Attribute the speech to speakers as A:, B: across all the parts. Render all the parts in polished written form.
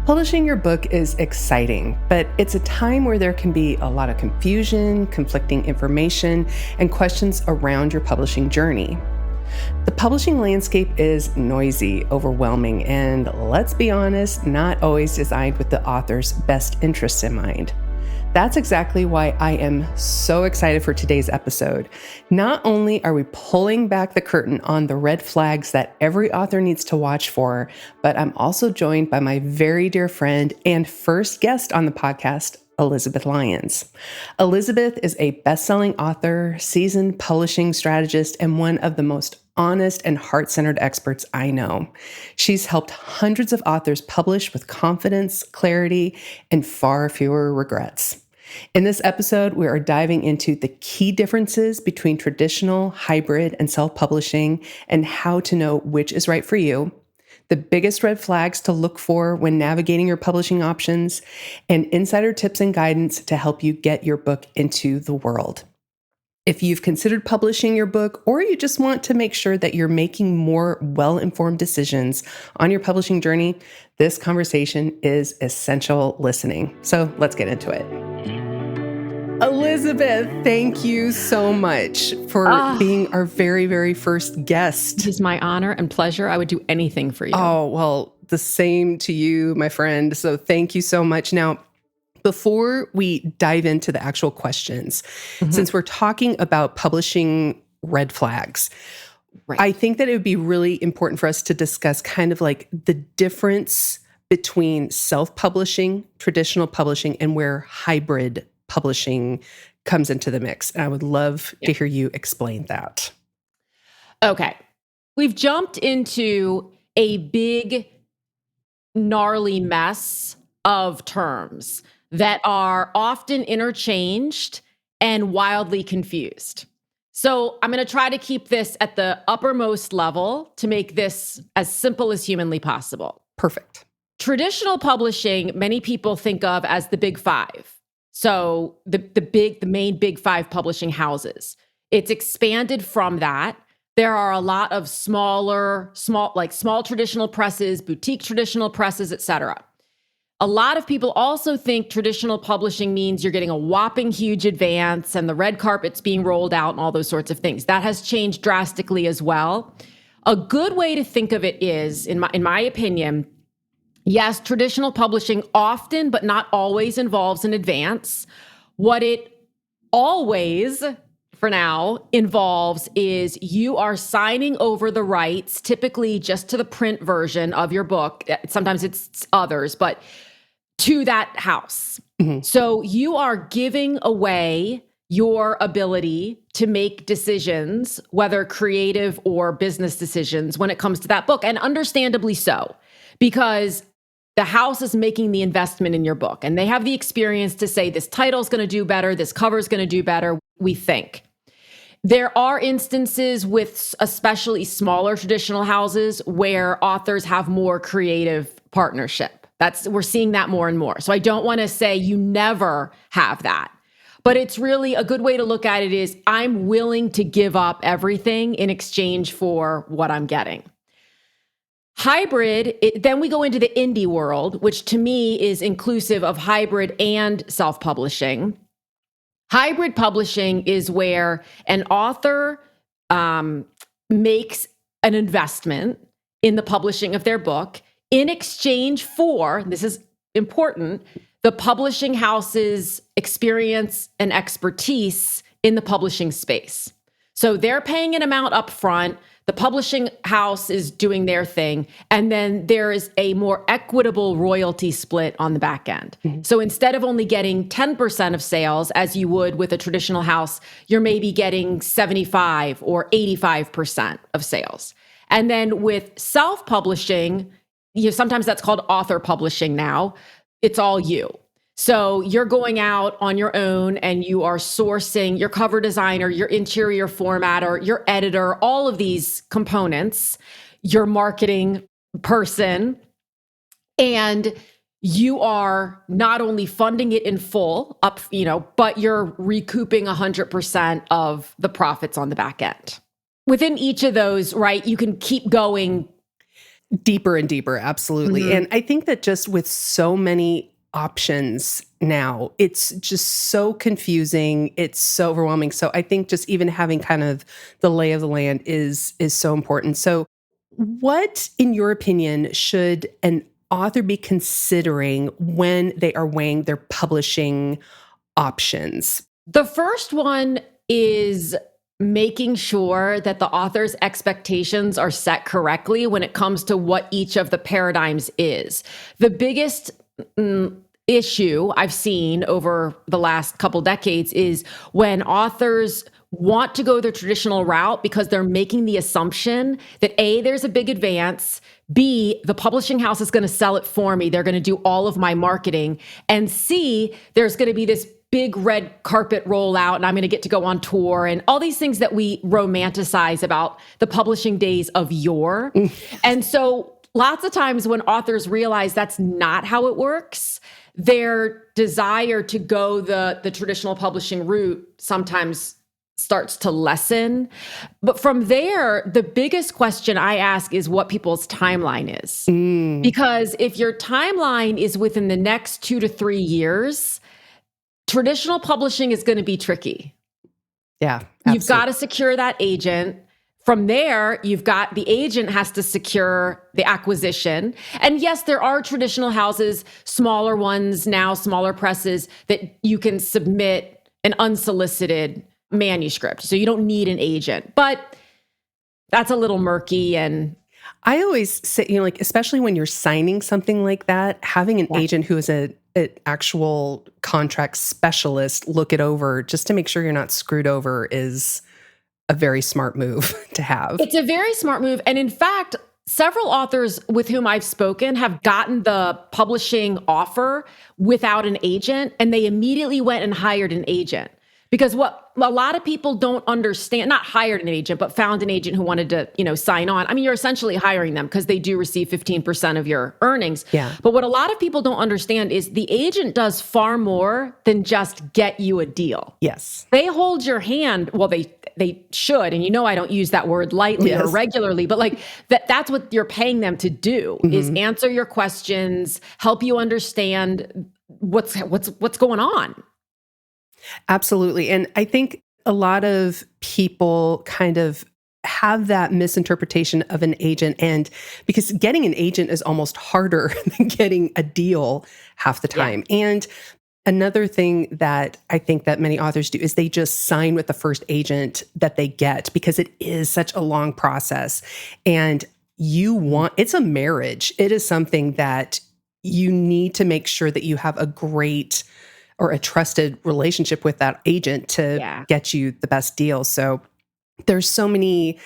A: Publishing your book is exciting, but it's a time where there can be a lot of confusion, conflicting information, and questions around your publishing journey. The publishing landscape is noisy, overwhelming, and let's be honest, not always designed with the author's best interests in mind. That's exactly why I am so excited for today's episode. Not only are we pulling back the curtain on the red flags that every author needs to watch for, but I'm also joined by my very dear friend and first guest on the podcast, Elizabeth Lyons. Elizabeth is a best-selling author, seasoned publishing strategist, and one of the most honest and heart-centered experts I know. She's helped hundreds of authors publish with confidence, clarity, and far fewer regrets. In this episode, we are diving into the key differences between traditional, hybrid, and self-publishing and how to know which is right for you, the biggest red flags to look for when navigating your publishing options, and insider tips and guidance to help you get your book into the world. If you've considered publishing your book, or you just want to make sure that you're making more well-informed decisions on your publishing journey, this conversation is essential listening. So let's get into it. Elizabeth, thank you so much for being our very, very first guest.
B: It is my honor and pleasure. I would do anything for you.
A: Oh, well, the same to you, my friend. So thank you so much. Now, before we dive into the actual questions, since we're talking about publishing red flags,
B: right.
A: I think that it would be really important for us to discuss kind of like the difference between self-publishing, traditional publishing, and where hybrid publishing comes into the mix. And I would love to hear you explain that.
B: Okay. We've jumped into a big, gnarly mess of terms that are often interchanged and wildly confused. So I'm going to try to keep this at the uppermost level to make this as simple as humanly possible.
A: Perfect.
B: Traditional publishing, many people think of as the big five. So the main big five publishing houses. It's expanded from that. There are a lot of small traditional presses, boutique traditional presses, et cetera. A lot of people also think traditional publishing means you're getting a whopping huge advance and the red carpet's being rolled out and all those sorts of things. That has changed drastically as well. A good way to think of it is, in my opinion, yes, traditional publishing often, but not always, involves an advance. What it always, for now, involves is you are signing over the rights, typically just to the print version of your book. Sometimes it's others, but to that house. Mm-hmm. So you are giving away your ability to make decisions, whether creative or business decisions, when it comes to that book. And understandably so, because the house is making the investment in your book and they have the experience to say, this title's going to do better, this cover's going to do better, we think. There are instances with especially smaller traditional houses where authors have more creative partnership. We're seeing that more and more. So I don't want to say you never have that, but it's really a good way to look at it is I'm willing to give up everything in exchange for what I'm getting. Hybrid, then we go into the indie world, which to me is inclusive of hybrid and self-publishing. Hybrid publishing is where an author makes an investment in the publishing of their book in exchange for, this is important, the publishing house's experience and expertise in the publishing space. So they're paying an amount up front. The publishing house is doing their thing. And then there is a more equitable royalty split on the back end. Mm-hmm. So instead of only getting 10% of sales, as you would with a traditional house, you're maybe getting 75 or 85% of sales. And then with self-publishing, sometimes that's called author publishing now. It's all you. So you're going out on your own and you are sourcing your cover designer, your interior formatter, your editor, all of these components, your marketing person, and you are not only funding it in full up, but you're recouping 100% of the profits on the back end. Within each of those, right, you can keep going.
A: Deeper and deeper, absolutely. And I think that just with so many options now, it's just so confusing. It's so overwhelming. So I think just even having kind of the lay of the land is so important. So what, in your opinion, should an author be considering when they are weighing their publishing options?
B: The first one is making sure that the author's expectations are set correctly when it comes to what each of the paradigms is. The biggest issue I've seen over the last couple decades is when authors want to go the traditional route because they're making the assumption that A, there's a big advance, B, the publishing house is going to sell it for me, they're going to do all of my marketing, and C, there's going to be this big red carpet rollout and I'm going to get to go on tour and all these things that we romanticize about the publishing days of yore. And so lots of times when authors realize that's not how it works, their desire to go the traditional publishing route sometimes starts to lessen. But from there, the biggest question I ask is what people's timeline is. Because if your timeline is within the next 2 to 3 years, traditional publishing is going to be tricky.
A: Yeah, absolutely.
B: You've got to secure that agent. From there, you've got the agent has to secure the acquisition. And yes, there are traditional houses, smaller ones now, smaller presses that you can submit an unsolicited manuscript. So you don't need an agent, but that's a little murky. And
A: I always say, like, especially when you're signing something like that, having an agent who is an actual contract specialist look it over just to make sure you're not screwed over is a very smart move to have.
B: It's a very smart move. And in fact, several authors with whom I've spoken have gotten the publishing offer without an agent, and they immediately went and hired an agent. Because what a lot of people don't understand, not hired an agent, but found an agent who wanted to, sign on. I mean, you're essentially hiring them because they do receive 15% of your earnings.
A: Yeah.
B: But what a lot of people don't understand is the agent does far more than just get you a deal.
A: Yes.
B: They hold your hand. Well, they should. And I don't use that word lightly or regularly, but like that's what you're paying them to do is answer your questions, help you understand what's going on.
A: Absolutely. And I think a lot of people kind of have that misinterpretation of an agent, and because getting an agent is almost harder than getting a deal half the time. Yeah. And another thing that I think that many authors do is they just sign with the first agent that they get because it is such a long process. And it's a marriage. It is something that you need to make sure that you have a great or a trusted relationship with that agent to get you the best deal. So there's so many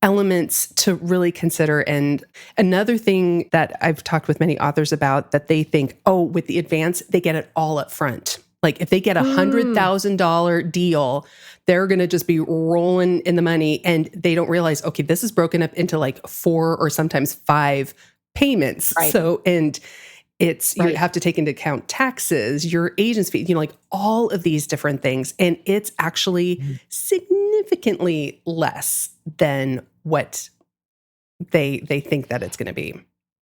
A: elements to really consider. And another thing that I've talked with many authors about that they think, with the advance, they get it all up front. Like if they get $100,000 deal, they're going to just be rolling in the money, and they don't realize, okay, this is broken up into like 4 or sometimes 5 payments.
B: Right.
A: So, and you have to take into account taxes, your agent's fee, like all of these different things. And it's actually significantly less than what they think that it's going to be.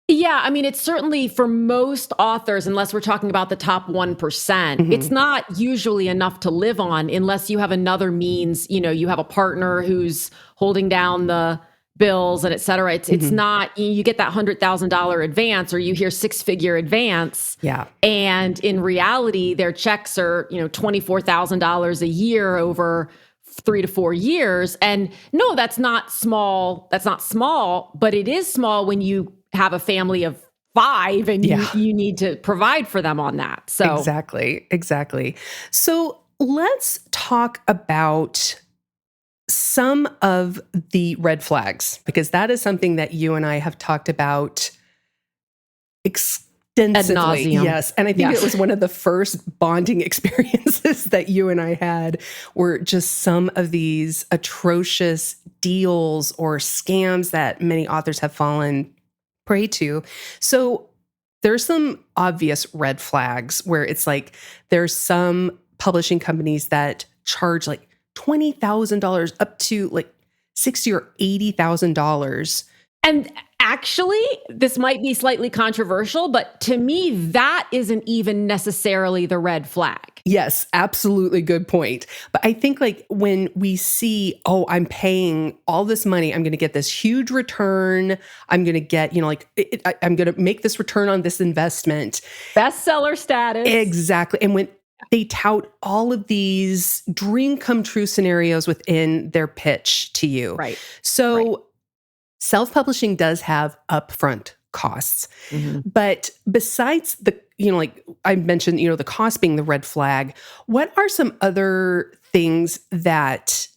B: Yeah, I mean, it's certainly for most authors, unless we're talking about the top 1%, it's not usually enough to live on unless you have another means, you have a partner who's holding down the bills and et cetera. It's not, you get that $100,000 advance or you hear 6-figure advance.
A: Yeah. And
B: in reality, their checks are, $24,000 a year over 3 to 4 years. And no, that's not small. That's not small, but it is small when you have a family of 5 and you need to provide for them on that. So
A: Exactly. So let's talk about some of the red flags, because that is something that you and I have talked about extensively.
B: Ad nauseum.
A: Yes. And I think it was one of the first bonding experiences that you and I had, were just some of these atrocious deals or scams that many authors have fallen prey to. So there's some obvious red flags where it's like there's some publishing companies that charge like $20,000 up to like $60,000 or $80,000.
B: And actually, this might be slightly controversial, but to me, that isn't even necessarily the red flag.
A: Yes, absolutely good point. But I think like when we see, oh, I'm paying all this money, I'm going to get this huge return. I'm going to get, I'm going to make this return on this investment.
B: Bestseller status.
A: Exactly. And when they tout all of these dream come true scenarios within their pitch to you.
B: Right.
A: So self-publishing does have upfront costs. But besides the, like I mentioned, the cost being the red flag, what are some other things that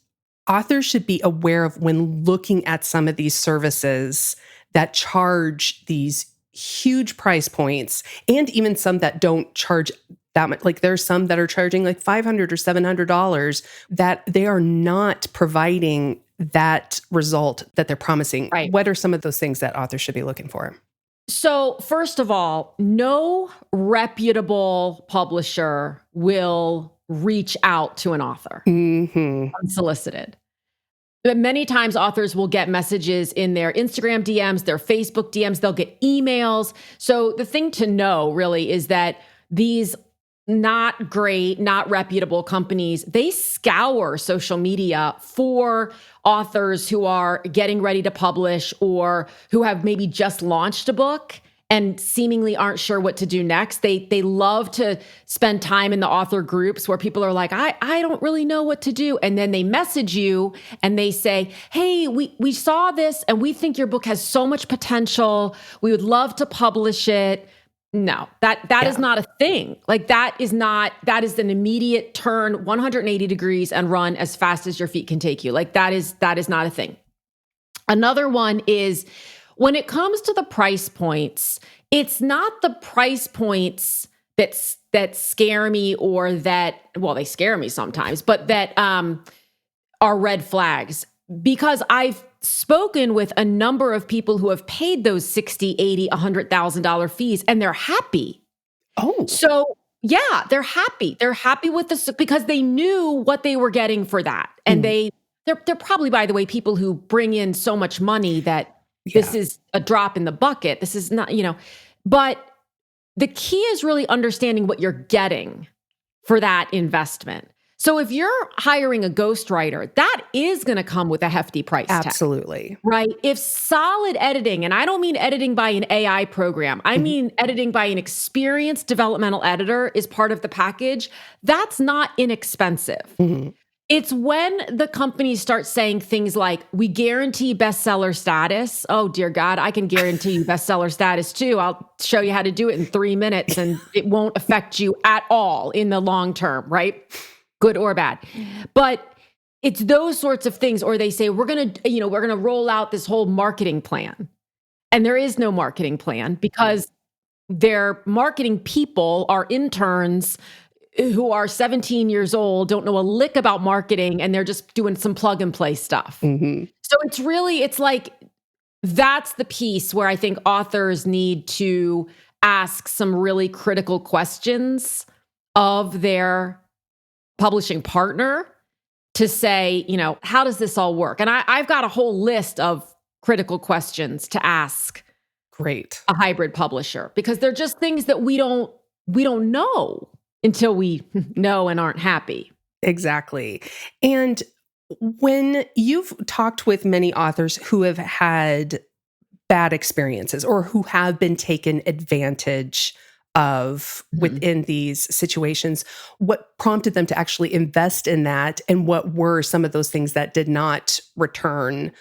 A: authors should be aware of when looking at some of these services that charge these huge price points, and even some that don't charge that much? Like there's some that are charging like $500 or $700 that they are not providing that result that they're promising.
B: Right.
A: What are some of those things that authors should be looking for?
B: So first of all, no reputable publisher will reach out to an author unsolicited. But many times authors will get messages in their Instagram DMs, their Facebook DMs, they'll get emails. So the thing to know really is that these not great, not reputable companies, they scour social media for authors who are getting ready to publish or who have maybe just launched a book and seemingly aren't sure what to do next. They love to spend time in the author groups where people are like, I don't really know what to do. And then they message you and they say, hey, we saw this and we think your book has so much potential. We would love to publish it. No, that is not a thing. Like that is an immediate turn 180 degrees and run as fast as your feet can take you. Like that is not a thing. Another one is when it comes to the price points, it's not the price points that scare me or that, well, they scare me sometimes, but that are red flags. Because I've spoken with a number of people who have paid those $60,000, $80,000, $100,000 fees, and they're happy.
A: Oh,
B: so yeah, they're happy. They're happy with this because they knew what they were getting for that, and they're probably, by the way, people who bring in so much money that this is a drop in the bucket. This is not, but the key is really understanding what you're getting for that investment. So if you're hiring a ghostwriter, that is going to come with a hefty price tag.
A: absolutely.
B: Right? If solid editing, and I don't mean editing by an AI program, I mean editing by an experienced developmental editor is part of the package, that's not inexpensive. It's when the companies start saying things like, we guarantee bestseller status. Oh, dear God, I can guarantee you bestseller status too. I'll show you how to do it in 3 minutes and it won't affect you at all in the long term, right? Good or bad. But it's those sorts of things, or they say, we're going to roll out this whole marketing plan. And there is no marketing plan because their marketing people are interns who are 17 years old, don't know a lick about marketing, and they're just doing some plug and play stuff. So it's like, that's the piece where I think authors need to ask some really critical questions of their publishing partner to say, how does this all work? And I've got a whole list of critical questions to ask
A: Great.
B: a hybrid publisher, because they're just things that we don't know until we know and aren't happy.
A: Exactly. And when you've talked with many authors who have had bad experiences or who have been taken advantage of within these situations, what prompted them to actually invest in that, and what were some of those things that did not return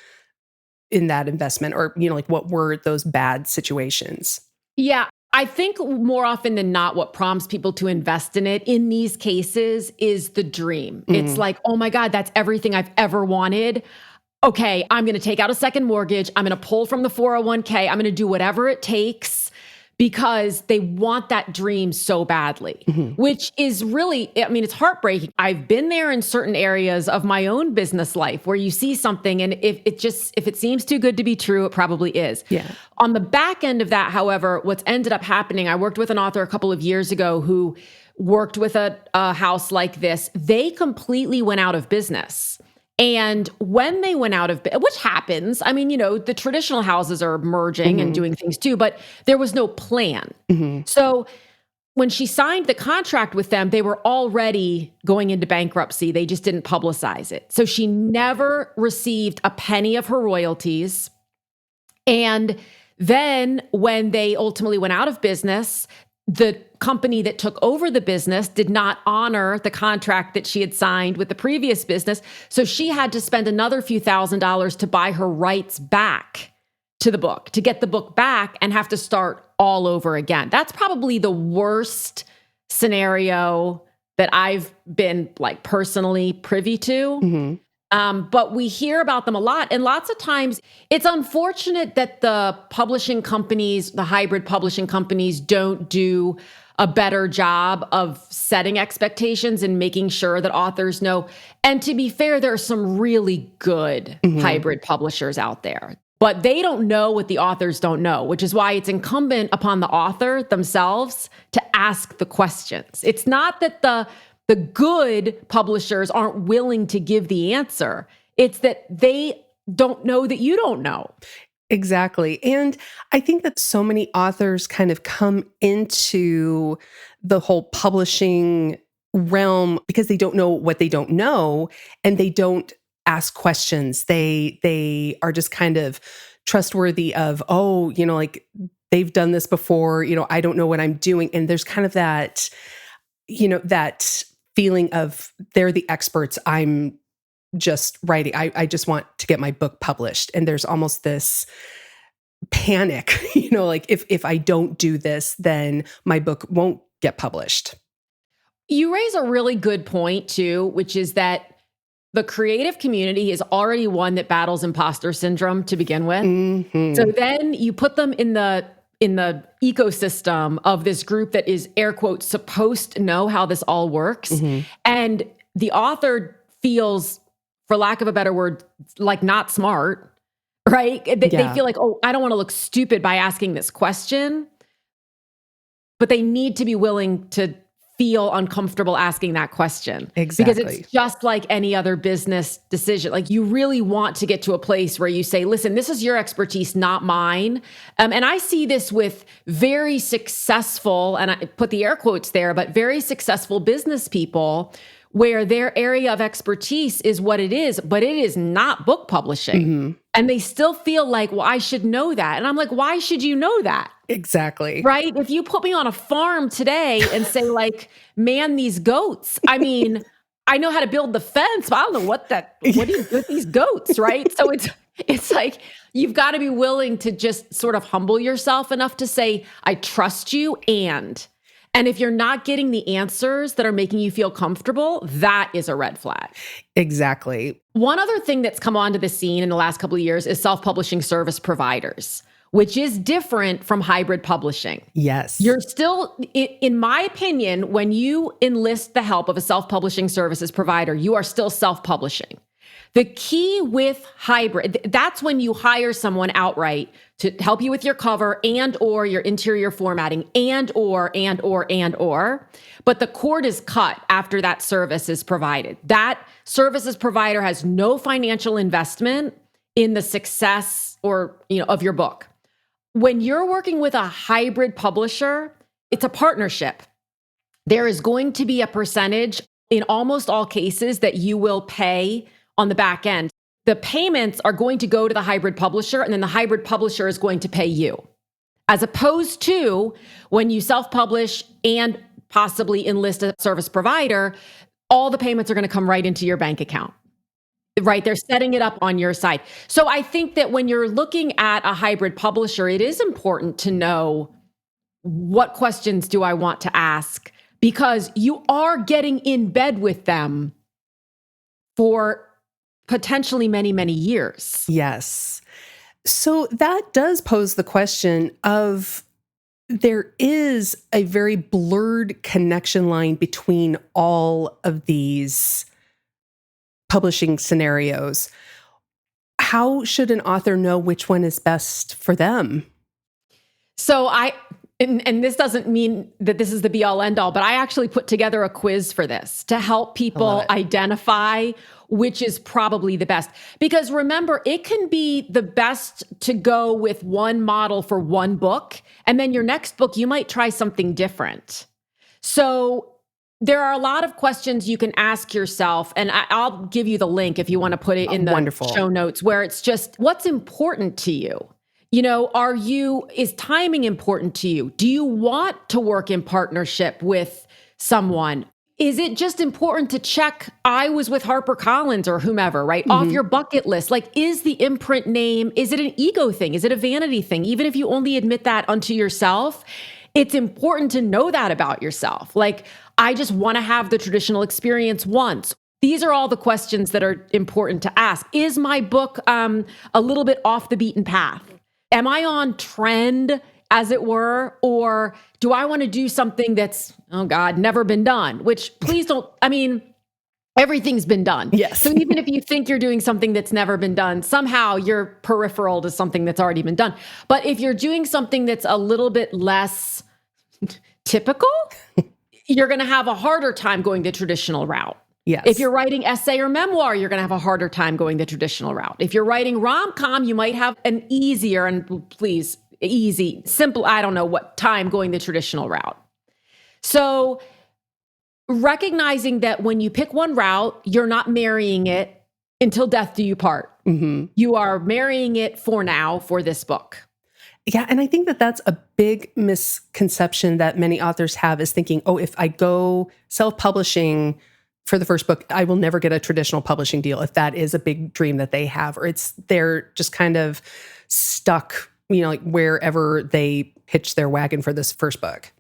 A: in that investment, or what were those bad situations?
B: Yeah, I think more often than not, what prompts people to invest in it in these cases is the dream. It's like, oh my God, that's everything I've ever wanted. Okay, I'm going to take out a second mortgage. I'm going to pull from the 401k. I'm going to do whatever it takes, because they want that dream so badly, which is really, it's heartbreaking. I've been there in certain areas of my own business life where you see something, and if it seems too good to be true, it probably is.
A: Yeah.
B: On the back end of that, however, what's ended up happening, I worked with an author a couple of years ago who worked with a house like this. They completely went out of business. And when they went out of, which happens, I mean, the traditional houses are merging and doing things too, but there was no plan. So when she signed the contract with them, they were already going into bankruptcy. They just didn't publicize it. So she never received a penny of her royalties. And then when they ultimately went out of business, the company that took over the business did not honor the contract that she had signed with the previous business. So she had to spend another few $1,000s to buy her rights back to the book, to get the book back and have to start all over again. That's probably the worst scenario that I've been personally privy to. But we hear about them a lot. And lots of times it's unfortunate that the publishing companies, the hybrid publishing companies, don't do a better job of setting expectations and making sure that authors know. And to be fair, there are some really good hybrid publishers out there, but they don't know what the authors don't know, which is why it's incumbent upon the author themselves to ask the questions. It's not that the good publishers aren't willing to give the answer. It's that they don't know that you don't know.
A: Exactly. And I think that so many authors kind of come into the whole publishing realm because they don't know what they don't know, and they don't ask questions. They are just kind of trustworthy of, they've done this before, I don't know what I'm doing. And there's kind of that, that feeling of they're the experts. I'm just writing. I just want to get my book published. And there's almost this panic, if I don't do this, then my book won't get published.
B: You raise a really good point too, which is that the creative community is already one that battles imposter syndrome to begin with. So then you put them in the ecosystem of this group that is, air quotes, supposed to know how this all works. And the author feels, for lack of a better word, like not smart, right? They feel like, I don't want to look stupid by asking this question, but they need to be willing to feel uncomfortable asking that question.
A: Exactly.
B: Because it's just like any other business decision. Like, you really want to get to a place where you say, listen, this is your expertise, not mine. And I see this with very successful, and I put the air quotes there, but very successful business people where their area of expertise is what it is, but it is not book publishing. And they still feel like, well, I should know that. And I'm like, why should you know that?
A: Exactly.
B: Right? If you put me on a farm today and say, man these goats, I mean, I know how to build the fence, but I don't know what do you do with these goats, right? So it's like, you've got to be willing to just sort of humble yourself enough to say, I trust you. And if you're not getting the answers that are making you feel comfortable, that is a red flag.
A: Exactly.
B: One other thing that's come onto the scene in the last couple of years is self-publishing service providers, which is different from hybrid publishing.
A: Yes.
B: You're still, in my opinion, when you enlist the help of a self-publishing services provider, you are still self-publishing. The key with hybrid, that's when you hire someone outright to help you with your cover and or your interior formatting and or. But the cord is cut after that service is provided. That services provider has no financial investment in the success of your book. When you're working with a hybrid publisher, it's a partnership. There is going to be a percentage in almost all cases that you will pay on the back end. The payments are going to go to the hybrid publisher, and then the hybrid publisher is going to pay you. As opposed to when you self-publish and possibly enlist a service provider, all the payments are going to come right into your bank account. Right? They're setting it up on your side. So I think that when you're looking at a hybrid publisher, it is important to know, what questions do I want to ask? Because you are getting in bed with them for potentially many, many years.
A: Yes. So that does pose the question of, there is a very blurred connection line between all of these publishing scenarios. How should an author know which one is best for them?
B: So and this doesn't mean that this is the be all end all, but I actually put together a quiz for this to help people identify which is probably the best. Because remember, it can be the best to go with one model for one book, and then your next book, you might try something different. So there are a lot of questions you can ask yourself, and I'll give you the link if you want to put it in the show notes, where it's just, what's important to you? You know, is timing important to you? Do you want to work in partnership with someone? Is it just important to check, I was with HarperCollins or whomever, right? Off your bucket list. Like, is the imprint name, is it an ego thing? Is it a vanity thing? Even if you only admit that unto yourself, it's important to know that about yourself. Like, I just want to have the traditional experience once. These are all the questions that are important to ask. Is my book a little bit off the beaten path? Am I on trend, as it were? Or do I want to do something that's, oh God, never been done? Which, please don't, I mean, everything's been done.
A: Yes.
B: So even if you think you're doing something that's never been done, somehow you're peripheral to something that's already been done. But if you're doing something that's a little bit less typical, you're going to have a harder time going the traditional route.
A: Yes.
B: If you're writing essay or memoir, you're going to have a harder time going the traditional route. If you're writing rom-com, you might have an easier, and please, easy, simple, I don't know what time going the traditional route. So recognizing that when you pick one route, you're not marrying it until death do you part. You are marrying it for now for this book.
A: Yeah. And I think that that's a big misconception that many authors have, is thinking, oh, if I go self-publishing for the first book, I will never get a traditional publishing deal, if that is a big dream that they have, or they're just kind of stuck, like wherever they pitch their wagon for this first book.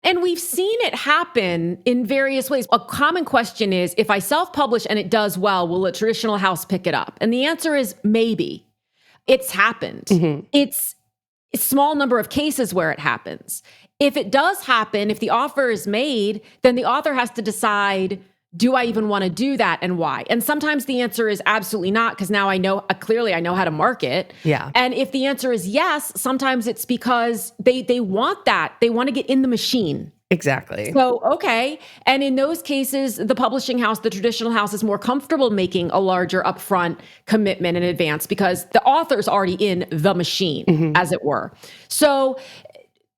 B: And we've seen it happen in various ways. A common question is, if I self-publish and it does well, will a traditional house pick it up? And the answer is maybe. It's happened. It's a small number of cases where it happens. If it does happen, if the offer is made, then the author has to decide, do I even want to do that, and why? And sometimes the answer is absolutely not, because now I know, clearly I know how to market.
A: Yeah.
B: And if the answer is yes, sometimes it's because they want that. They want to get in the machine.
A: Exactly.
B: So, okay. And in those cases, the publishing house, the traditional house, is more comfortable making a larger upfront commitment in advance because the author's already in the machine, as it were. So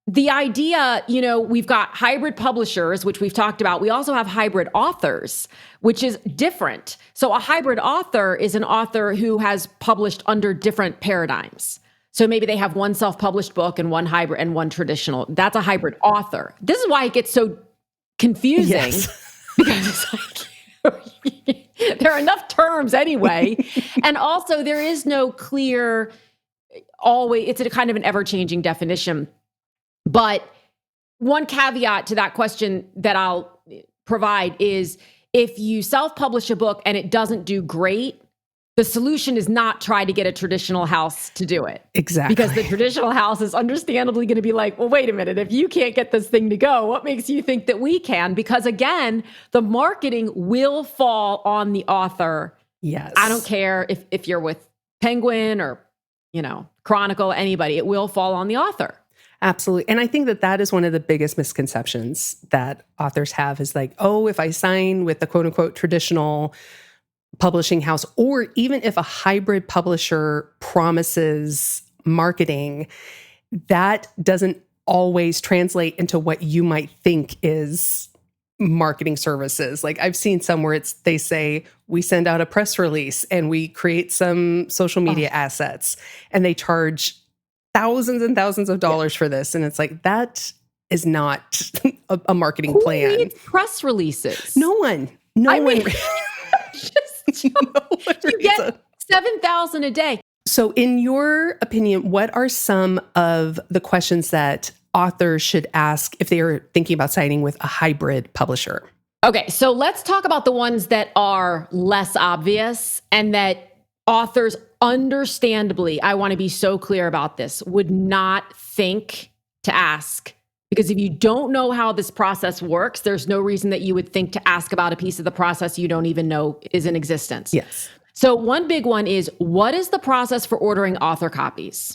B: the idea, we've got hybrid publishers, which we've talked about. We also have hybrid authors, which is different. So a hybrid author is an author who has published under different paradigms. So maybe they have one self-published book and one hybrid and one traditional. That's a hybrid author. This is why it gets so confusing. Yes. Because it's like, there are enough terms anyway. And also there is no clear, it's a kind of an ever-changing definition. But one caveat to that question that I'll provide is, if you self-publish a book and it doesn't do great, the solution is not try to get a traditional house to do it.
A: Exactly.
B: Because the traditional house is understandably going to be like, well, wait a minute, if you can't get this thing to go, what makes you think that we can? Because again, the marketing will fall on the author.
A: Yes.
B: I don't care if you're with Penguin or, Chronicle, anybody, it will fall on the author.
A: Absolutely. And I think that is one of the biggest misconceptions that authors have, is like, oh, if I sign with the quote unquote traditional publishing house, or even if a hybrid publisher promises marketing, that doesn't always translate into what you might think is marketing services. Like, I've seen some where they say, we send out a press release and we create some social media assets, and they charge thousands and thousands of dollars for this. And it's like, that is not a marketing plan.
B: Who reads press releases?
A: No one.
B: You get 7,000 a day.
A: So in your opinion, what are some of the questions that authors should ask if they are thinking about signing with a hybrid publisher?
B: Okay, so let's talk about the ones that are less obvious and that authors, understandably, I want to be so clear about this, would not think to ask. Because if you don't know how this process works, there's no reason that you would think to ask about a piece of the process you don't even know is in existence.
A: Yes.
B: So one big one is, what is the process for ordering author copies?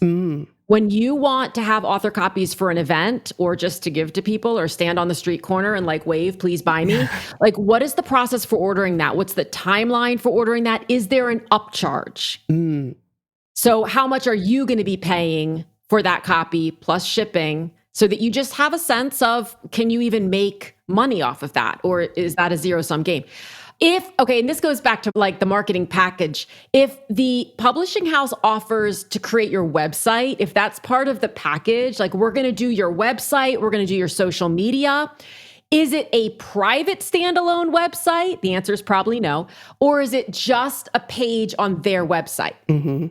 B: When you want to have author copies for an event or just to give to people or stand on the street corner and like wave, please buy me, like what is the process for ordering that? What's the timeline for ordering that? Is there an upcharge? So how much are you going to be paying for that copy plus shipping so that you just have a sense of, can you even make money off of that? Or is that a zero-sum game? And this goes back to like the marketing package. If the publishing house offers to create your website, if that's part of the package, like we're going to do your website, we're going to do your social media. Is it a private standalone website? The answer is probably no. Or is it just a page on their website,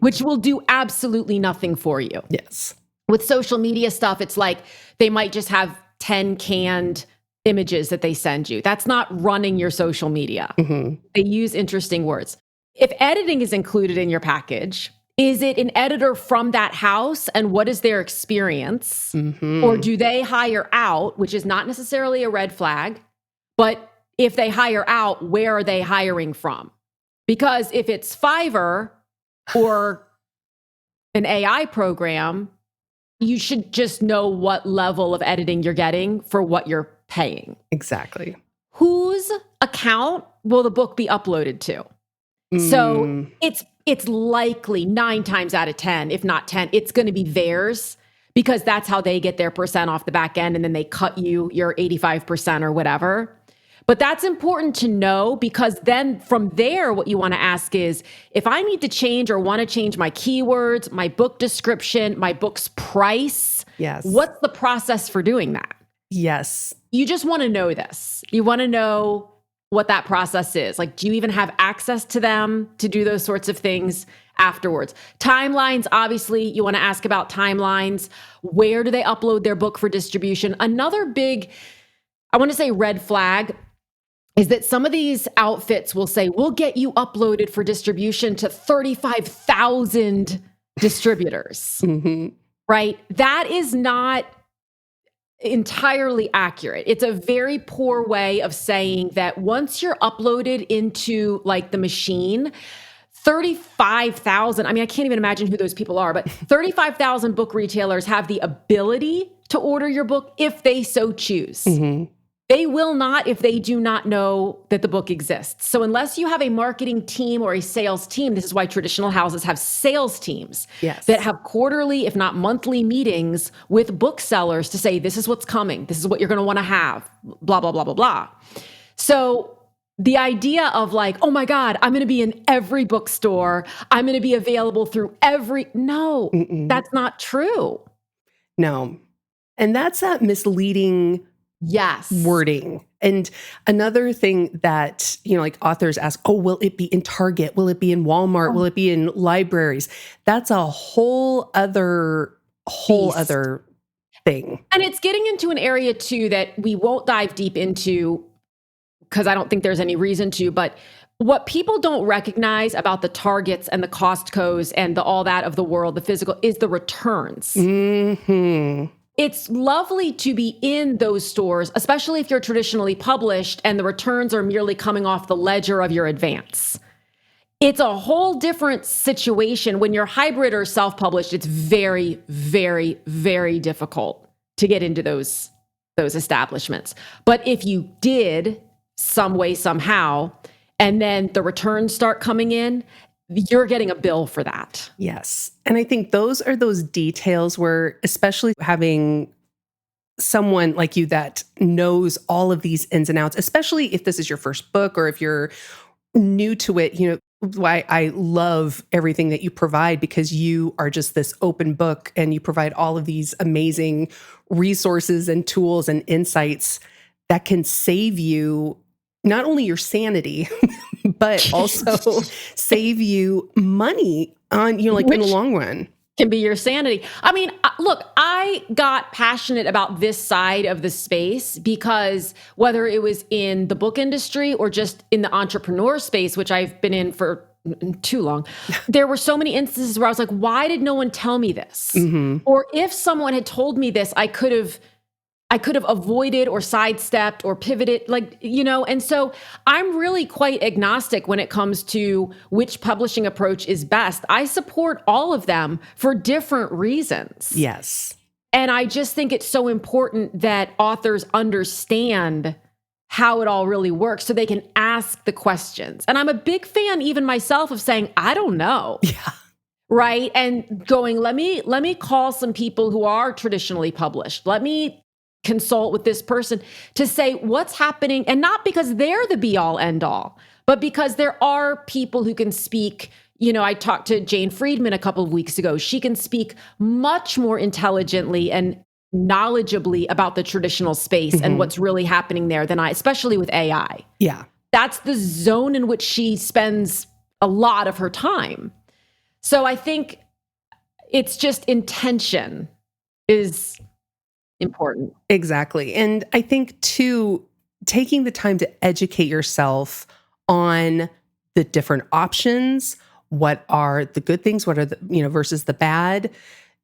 B: which will do absolutely nothing for you?
A: Yes.
B: With social media stuff, it's like they might just have 10 canned images that they send you. That's not running your social media. They use interesting words. If editing is included in your package, is it an editor from that house and what is their experience? Or do they hire out, which is not necessarily a red flag, but if they hire out, where are they hiring from? Because if it's Fiverr or an AI program, you should just know what level of editing you're getting for what you're paying.
A: Exactly.
B: Whose account will the book be uploaded to? So it's likely 9 times out of 10, if not 10, it's going to be theirs because that's how they get their percent off the back end and then they cut you your 85% or whatever. But that's important to know because then from there, what you want to ask is, if I need to change or want to change my keywords, my book description, my book's price, what's the process for doing that?
A: Yes.
B: You just want to know this. You want to know what that process is. Like, do you even have access to them to do those sorts of things afterwards? Timelines, obviously, you want to ask about timelines. Where do they upload their book for distribution? Another big, I want to say red flag, is that some of these outfits will say, we'll get you uploaded for distribution to 35,000 distributors, right? That is not entirely accurate. It's a very poor way of saying that once you're uploaded into like the machine, 35,000, I mean, I can't even imagine who those people are, but 35,000 book retailers have the ability to order your book if they so choose. They will not if they do not know that the book exists. So unless you have a marketing team or a sales team, this is why traditional houses have sales teams that have quarterly, if not monthly meetings with booksellers to say, this is what's coming. This is what you're going to want to have, blah, blah, blah, blah, blah. So the idea of like, oh my God, I'm going to be in every bookstore. I'm going to be available through no, that's not true.
A: No. And that's that misleading wording. And another thing that, like authors ask, oh, will it be in Target? Will it be in Walmart? Will it be in libraries? That's a whole other thing.
B: And it's getting into an area too that we won't dive deep into because I don't think there's any reason to, but what people don't recognize about the Targets and the Costcos and the all that of the world, the physical, is the returns. It's lovely to be in those stores, especially if you're traditionally published and the returns are merely coming off the ledger of your advance. It's a whole different situation when you're hybrid or self-published. It's very, very, very difficult to get into those establishments. But if you did some way, somehow, and then the returns start coming in, you're getting a bill for that.
A: Yes. And I think those are those details where, especially having someone like you that knows all of these ins and outs, especially if this is your first book or if you're new to it, why I love everything that you provide, because you are just this open book and you provide all of these amazing resources and tools and insights that can save you not only your sanity, but also save you money on, in the long run.
B: Can be your sanity. I mean, look, I got passionate about this side of the space because whether it was in the book industry or just in the entrepreneur space, which I've been in for too long, there were so many instances where I was like, why did no one tell me this? Or if someone had told me this, I could have I could have avoided or sidestepped or pivoted, and so I'm really quite agnostic when it comes to which publishing approach is best. I support all of them for different reasons.
A: Yes.
B: And I just think it's so important that authors understand how it all really works so they can ask the questions. And I'm a big fan, even myself, of saying, I don't know.
A: Yeah.
B: Right. And going, let me call some people who are traditionally published. Let me consult with this person to say what's happening. And not because they're the be all end all, but because there are people who can speak. I talked to Jane Friedman a couple of weeks ago. She can speak much more intelligently and knowledgeably about the traditional space and what's really happening there than I, especially with AI.
A: Yeah.
B: That's the zone in which she spends a lot of her time. So I think it's just intention is important.
A: Exactly. And I think too, taking the time to educate yourself on the different options, what are the good things, what are the, versus the bad,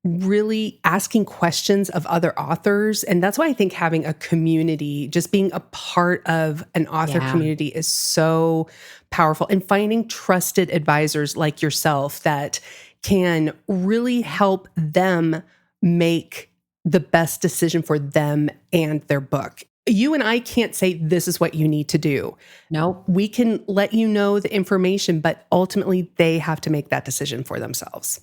A: really asking questions of other authors. And that's why I think having a community, just being a part of an author community is so powerful, and finding trusted advisors like yourself that can really help them make the best decision for them and their book. You and I can't say this is what you need to do.
B: No.
A: We can let you know the information, but ultimately they have to make that decision for themselves.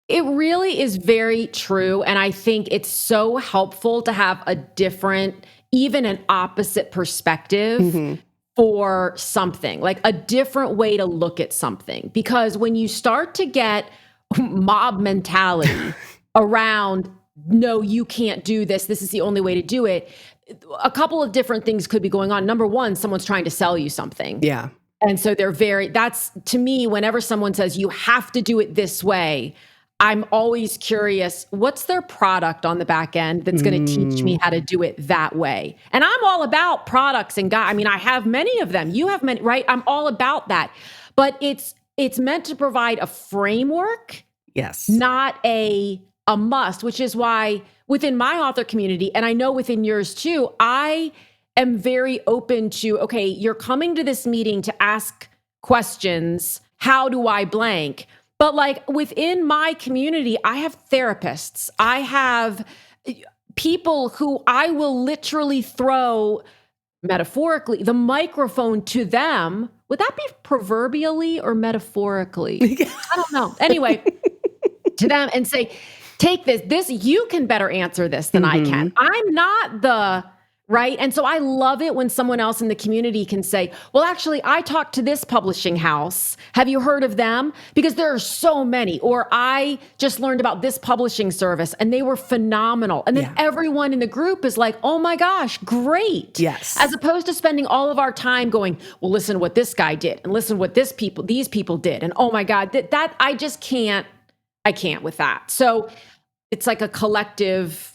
B: It really is very true. And I think it's so helpful to have a different, even an opposite perspective for something, like a different way to look at something. Because when you start to get mob mentality around, no, you can't do this, this is the only way to do it, a couple of different things could be going on. Number one, someone's trying to sell you something.
A: Yeah.
B: And so that's to me, whenever someone says you have to do it this way, I'm always curious, what's their product on the back end that's going to teach me how to do it that way? And I'm all about products and I have many of them. You have many, right? I'm all about that. But it's meant to provide a framework,
A: yes,
B: not a must, which is why within my author community, and I know within yours too, I am very open to, okay, you're coming to this meeting to ask questions. How do I blank? But within my community, I have therapists. I have people who I will literally throw, metaphorically, the microphone to them. Would that be proverbially or metaphorically? I don't know. Anyway, to them and say, take this, you can better answer this than I can. I'm not the right. And so I love it when someone else in the community can say, well, actually, I talked to this publishing house. Have you heard of them? Because there are so many. Or I just learned about this publishing service and they were phenomenal. And then everyone in the group is like, oh my gosh, great.
A: Yes.
B: As opposed to spending all of our time going, well, listen to what this guy did and listen to what these people did. And oh my God, that I just can't. I can't with that. So it's like a collective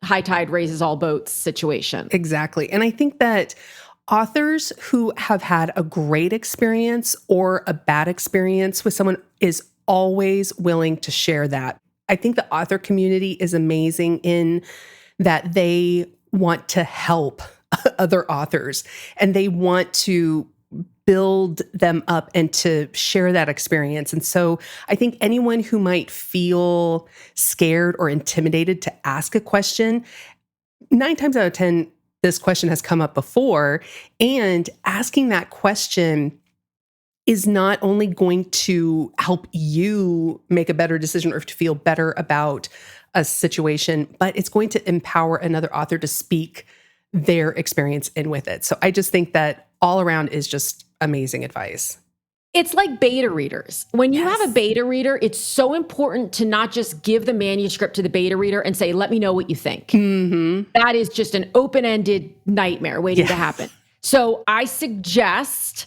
B: high tide raises all boats situation.
A: Exactly. And I think that authors who have had a great experience or a bad experience with someone is always willing to share that. I think the author community is amazing in that they want to help other authors and they want to build them up and to share that experience. And so I think anyone who might feel scared or intimidated to ask a question, 9 times out of 10, this question has come up before. And asking that question is not only going to help you make a better decision or to feel better about a situation, but it's going to empower another author to speak their experience in with it. So I just think that all around is just amazing advice.
B: It's like beta readers. When you have a beta reader, it's so important to not just give the manuscript to the beta reader and say, let me know what you think. That is just an open-ended nightmare waiting to happen. So I suggest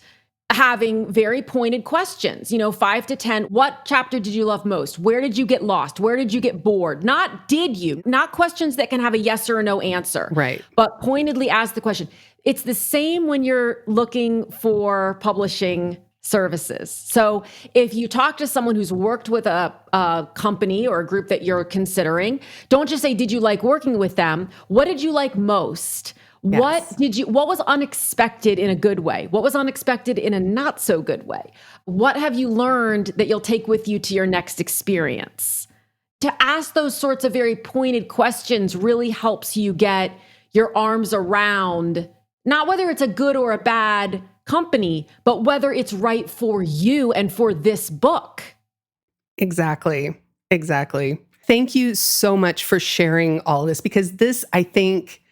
B: having very pointed questions, 5 to 10. What chapter did you love most? Where did you get lost? Where did you get bored? Not did you, not questions that can have a yes or a no answer.
A: Right.
B: But pointedly ask the question. It's the same when you're looking for publishing services. So if you talk to someone who's worked with a company or a group that you're considering, don't just say, did you like working with them? What did you like most?
A: Yes.
B: What was unexpected in a good way? What was unexpected in a not so good way? What have you learned that you'll take with you to your next experience? To ask those sorts of very pointed questions really helps you get your arms around not whether it's a good or a bad company, but whether it's right for you and for this book.
A: Exactly. Exactly. Thank you so much for sharing all this, because this, I think,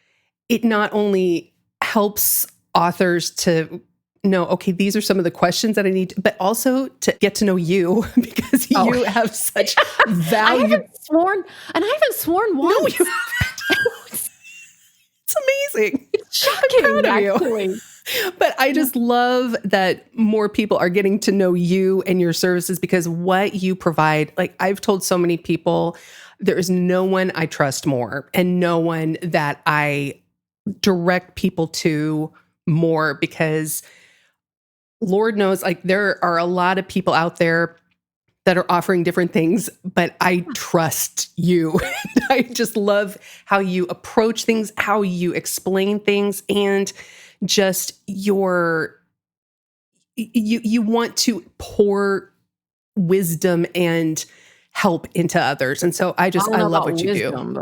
A: it not only helps authors to know, okay, these are some of the questions that I need, but also to get to know you, because you have such value.
B: I haven't sworn once.
A: No, you haven't. It's amazing.
B: It's shocking,
A: I'm proud of
B: actually.
A: you. But I just love that more people are getting to know you and your services, because what you provide, like I've told so many people, there is no one I trust more and no one that I direct people to more, because Lord knows, like there are a lot of people out there that are offering different things, but I trust you. I just love how you approach things, how you explain things, and just you want to pour wisdom and help into others. And so I love what you do.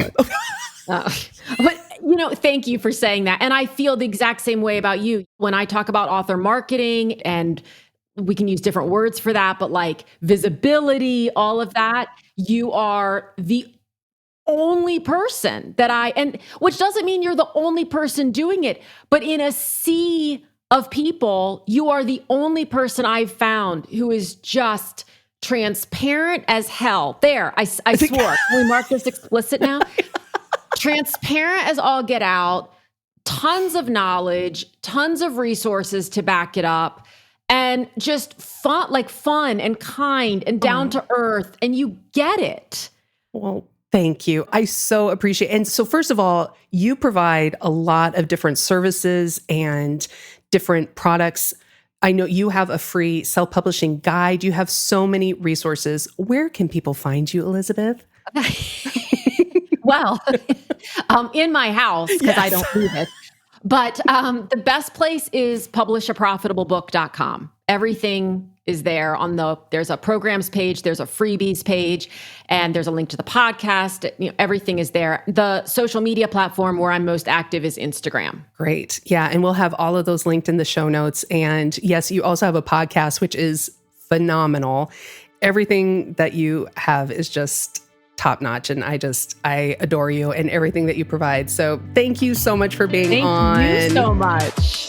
B: But thank you for saying that. And I feel the exact same way about you. When I talk about author marketing, and we can use different words for that, but like visibility, all of that, you are the only person and which doesn't mean you're the only person doing it, but in a sea of people, you are the only person I've found who is just transparent as hell. There, I swore. Can we mark this explicit now? Transparent as all get out, tons of knowledge, tons of resources to back it up, and just fun and kind and down to earth, and you get it.
A: Well, thank you. I so appreciate it. And so first of all, you provide a lot of different services and different products. I know you have a free self-publishing guide. You have so many resources. Where can people find you, Elizabeth?
B: Well, in my house, because I don't leave it. But the best place is publishaprofitableBook.com. Everything is there there's a programs page, there's a freebies page, and there's a link to the podcast. Everything is there. The social media platform where I'm most active is Instagram.
A: Great. Yeah. And we'll have all of those linked in the show notes. And yes, you also have a podcast, which is phenomenal. Everything that you have is just top notch. And I adore you and everything that you provide. So thank you so much for being on.
B: Thank you so much.